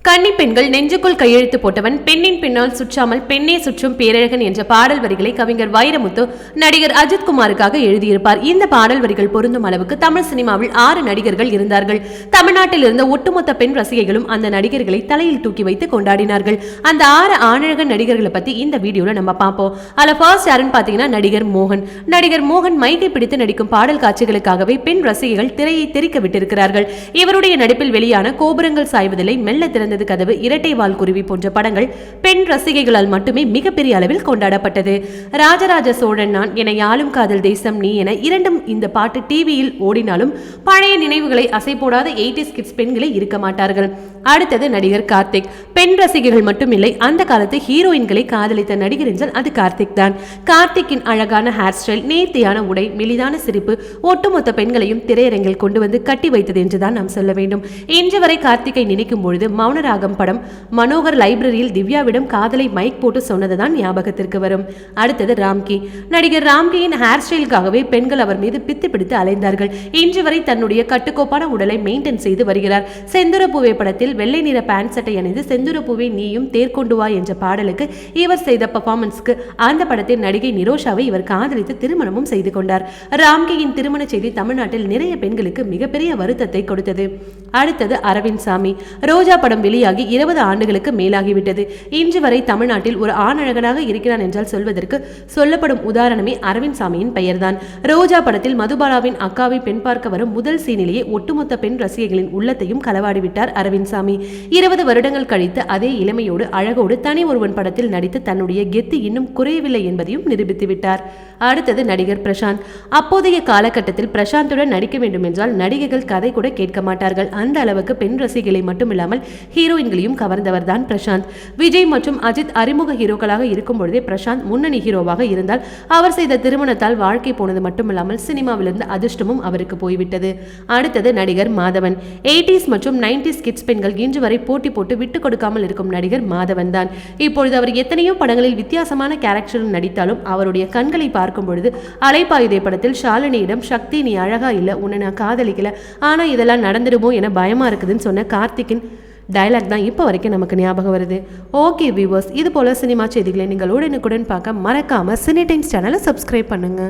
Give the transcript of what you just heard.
கன்னி பெண்கள் நெஞ்சுக்குள் கையெழுத்து போட்டவன், பெண்ணின் பின்னால் சுற்றாமல் பெண்ணே சுற்றும் பேரழகன் என்ற பாடல் வரிகளை கவிஞர் வைரமுத்து நடிகர் அஜித் குமாருக்காக எழுதியிருப்பார். இந்த பாடல் வரிகள் பொருந்தும் அளவுக்கு தமிழ் சினிமாவில் 6 நடிகர்கள் இருந்தார்கள். தமிழ்நாட்டில் இருந்த ஒட்டுமொத்த பெண் ரசிகைகளும் அந்த நடிகர்களை தலையில் தூக்கி வைத்து கொண்டாடினார்கள். அந்த 6 ஆணழகன் நடிகர்களை பத்தி இந்த வீடியோல நம்ம பார்ப்போம். அதுல ஃபர்ஸ்ட் யாருன்னு பாத்தீங்கன்னா நடிகர் மோகன். நடிகர் மோகன் மைக்கை பிடித்து நடிக்கும் பாடல் காட்சிகளுக்காகவே பெண் ரசிகைகள் திரையை தெரிக்க விட்டிருக்கிறார்கள். இவருடைய நடிப்பில் வெளியான கோபுரங்கள் சாய்வதில்லை, மெல்ல திறந்தது கதவு, இரட்டை வால் குருவி போன்ற படங்கள் பெண் ரசிகைகளால் மட்டுமே மிகப்பெரிய அளவில் கொண்டாடப்பட்டது. ராஜராஜ சோழன் நான் என, யாழும் காதல் தேசம் நீ என இரண்டும் இந்த பாட்டு டிவியில் ஓடினாலும் பழைய நினைவுகளை அசை போடாத 80s கிட்ஸ் பெண்களை இருக்க மாட்டார்கள். அடுத்தது நடிகர் கார்த்திக். பெண் ரசிகைகள் மட்டுமில்லை, அந்த காலத்து ஹீரோயின்களை காதலித்த நடிகர் என்றால் அது கார்த்திக் தான். கார்த்திக்கின் அழகான ஹேர் ஸ்டைல், நேர்த்தியான உடை, மெலிதான சிரிப்பு ஒட்டுமொத்த பெண்களையும் திரையரங்கில் கொண்டு வந்து கட்டி வைத்தது என்றுதான் நாம் சொல்ல வேண்டும். இன்று வரை கார்த்திகை நினைக்கும் பொழுது மௌனராகம் படம் மனோகர் லைப்ரரியில் திவ்யாவிடம் காதலை மைக் போட்டு சொன்னதுதான் ஞாபகத்திற்கு வரும். அடுத்தது ராம்கி. நடிகர் ராம்கியின் ஹேர் ஸ்டைலுக்காகவே பெண்கள் அவர் மீது பித்து பிடித்து அலைந்தார்கள். இன்று வரை தன்னுடைய கட்டுக்கோப்பான உடலை மெயின்டைன் செய்து வருகிறார். செந்துரப்பூவே படத்தில் வெள்ளை நிற பேண்ட் சட்டை அணிந்து செந்துரப்பூவே நீயும் தேர்கொண்டு வா என்ற பாடலுக்கு இவர் செய்த பெர்ஃபார்மன்ஸ்க்கு அந்த படத்தில் நடிகை நிரோஷாவை இவர் காதலித்து திருமணமும் செய்து கொண்டார். ராம்கியின் திருமண செய்தி தமிழ்நாட்டில் நிறைய பெண்களுக்கு மிகப்பெரிய வருத்தத்தை கொடுத்தது. அடுத்தது அரவிந்த் சாமி. ரோஜா படம் வெளியாகி 20 ஆண்டுகளுக்கு மேலாகிவிட்டது. இன்று வரை தமிழ்நாட்டில் ஒரு ஆணழகனாக இருக்கிறான் என்றால் சொல்வதற்கு சொல்லப்படும் உதாரணமே அரவிந்த் சாமியின் பெயர்தான். ரோஜா படத்தில் மதுபாலாவின் அக்காவை பெண் பார்க்க வரும் முதல் சீனிலேயே ஒட்டுமொத்த பெண் ரசிகைகளின் உள்ளத்தையும் களவாடிவிட்டார் அரவிந்த் சாமி. 20 வருடங்கள் கழித்து அதே இளமையோடு அழகோடு தனி ஒருவன் படத்தில் நடித்து தன்னுடைய கெத்து இன்னும் குறையவில்லை என்பதையும் நிரூபித்து விட்டார். அடுத்தது நடிகர் பிரசாந்த். அப்போதைய காலகட்டத்தில் பிரசாந்துடன் நடிக்க வேண்டும் என்றால் நடிகைகள் கதை கூட கேட்க மாட்டார்கள். அந்த அளவுக்கு பெண் ரசிகளை மட்டுமில்லாமல் ஹீரோயின்களையும் கவர்ந்தவர் தான் பிரசாந்த். விஜய் மற்றும் அஜித் அறிமுக ஹீரோக்களாக இருக்கும் பொழுதே பிரசாந்த் முன்னணி ஹீரோவாக இருந்தால் அவர் செய்த திருமணத்தால் வாழ்க்கை போனது மட்டுமில்லாமல் சினிமாவிலிருந்து அதிர்ஷ்டமும் அவருக்கு போய்விட்டது. அடுத்தது நடிகர் மாதவன். 80s மற்றும் 90s கிட்ஸ் பெண்கள் இன்று வரை போட்டி போட்டு விட்டுக் கொடுக்காமல் இருக்கும் நடிகர் மாதவன் தான். இப்பொழுது அவர் எத்தனையோ படங்களில் வித்தியாசமான கேரக்டரில் நடித்தாலும் அவருடைய கண்களை பார்க்கும் பொழுது அலைப்பாயுதை படத்தில் ஷாலினியிடம் சக்தி நீ அழகா இல்ல, உன்னை நான் காதலிக்கல, ஆனா இதெல்லாம் நடந்துடுமோ என பயமா இருக்குதுன்னு சொன்ன கார்த்திக்கின் டயலாக் தான் இப்போ வரைக்கும் நமக்கு ஞாபகம் வருது. ஓகே வியூவர்ஸ், இது போல சினிமா செய்திகளை நீங்கள் உடனுக்குடன் பார்க்க மறக்காம சினி டைம்ஸ் சேனலை சப்ஸ்கிரைப் பண்ணுங்க.